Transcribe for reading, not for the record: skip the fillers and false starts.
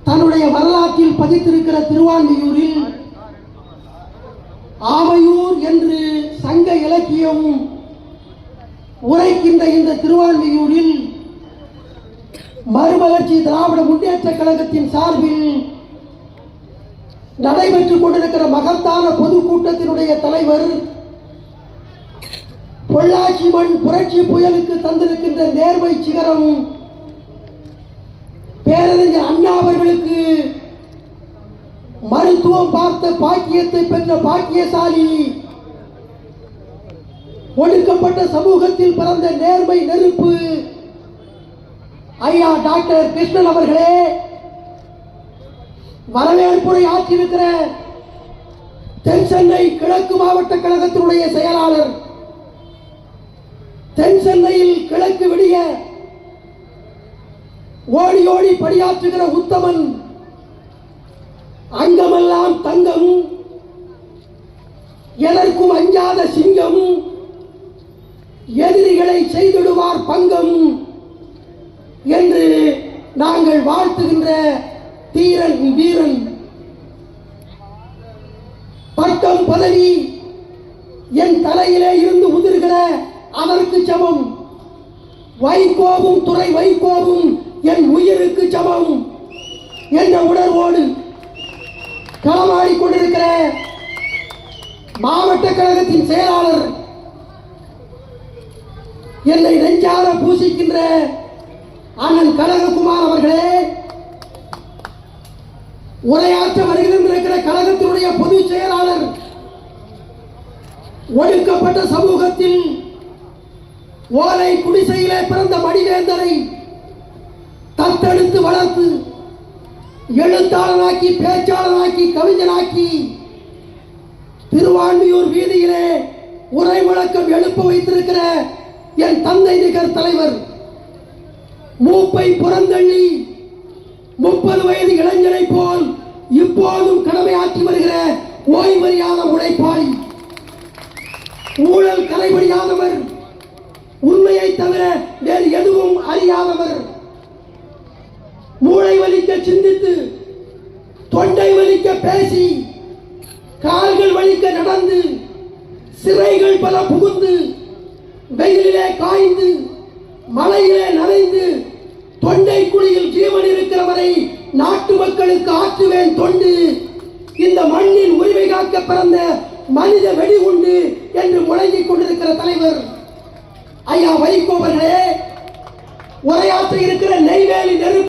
தன்னுடைய வரலாற்றில் பதித்திருக்கிற திருவான்மியூரில் ஆமையூர் என்று சங்க இலக்கியம் உரைக்கின்ற இந்த திருவான்மியூரில் மறுமலர்ச்சி திராவிட முன்னேற்ற கழகத்தின் சார்பில் நடைபெற்றுக் கொண்டிருக்கிற மகத்தான பொதுக்கூட்டத்தினுடைய தலைவர் பொள்ளாச்சி மண் புரட்சி புயலுக்கு தந்திருக்கின்ற நேர்மை சிகரம் பேரறிஞர் அண்ணா அவர்களுக்கு மருத்துவம் பார்த்த பாக்கியத்தை பெற்ற பாக்கியசாலி, ஒடுக்கப்பட்ட சமூகத்தில் பிறந்த நேர்மை நெருப்பு ஐயா டாக்டர் கிருஷ்ணன் அவர்களே, வரவேற்புரை ஆற்றியிருக்கிற தென் சென்னை கிழக்கு மாவட்ட கழகத்தினுடைய செயலாளர், தென் சென்னையில் கிழக்கு விடிய ஓடி ஓடி பணியாற்றுகிற உத்தமன், அங்கமெல்லாம் தங்கம், எதற்கும் அஞ்சாத சிங்கம், எதிரிகளை செய்திடுவார் பங்கம் என்று நாங்கள் வாழ்த்துகின்ற தீரன் வீரன், பட்டம் பதவி என் தலையிலே இருந்து உதிர்கிற அதற்கு சமம், வைகோவும் துறை வைகோவும் என் உயிருக்கு சமம் என்ற உணர்வோடு களமாடிக் கொண்டிருக்கிற மாவட்ட கழகத்தின் செயலாளர், என்னை நெஞ்சார பூசிக்கின்ற அண்ணன் கனககுமார் அவர்களே, உரையாற்ற வருகின்ற கழகத்தினுடைய பொதுச் செயலாளர், ஒடுக்கப்பட்ட சமூகத்தில் ஓலை குடிசையிலே பிறந்த மணிவேந்தரை தத்தெடுத்து வளர்த்து எழுத்தாளனாக்கி பேச்சாளனாக்கி கவிஞனாக்கி திருவான்மியூர் வீதியிலே உரை முழக்கம் எழுப்ப வைத்திருக்கிற என் தந்தை நிகர் தலைவர், மூப்பை புறந்தள்ளி 30 வயது இளைஞரை போல் இப்போதும் கடமையாற்றி வருகிற ஓய்வறியாத உழைப்பாளி, ஊழல் கலைபடியாதவர், உண்மையை தவிர வேறு எதுவும் அறியாதவர், மூளை வலிக்க சிந்தித்து தொண்டை வலிக்க பேசி கால்கள் வலிக்க நடந்து சிறைகள் பல புகுந்து வெயிலிலே காய்ந்து மழையிலே நனைந்து தொண்டை குழியில் ஜீவன் இருக்கிறவரை நாட்டு மக்களுக்கு ஆற்றுவேன் தொண்டு, இந்த மண்ணின் உரிமை காக்க பிறந்த மனித வெடிகுண்டு என்று முழங்கிக் கொண்டிருக்கிற தலைவர் ஐயா வைகோ அவர்களே, உரையாற்ற இருக்கிற நெய்வேலி நெருப்பு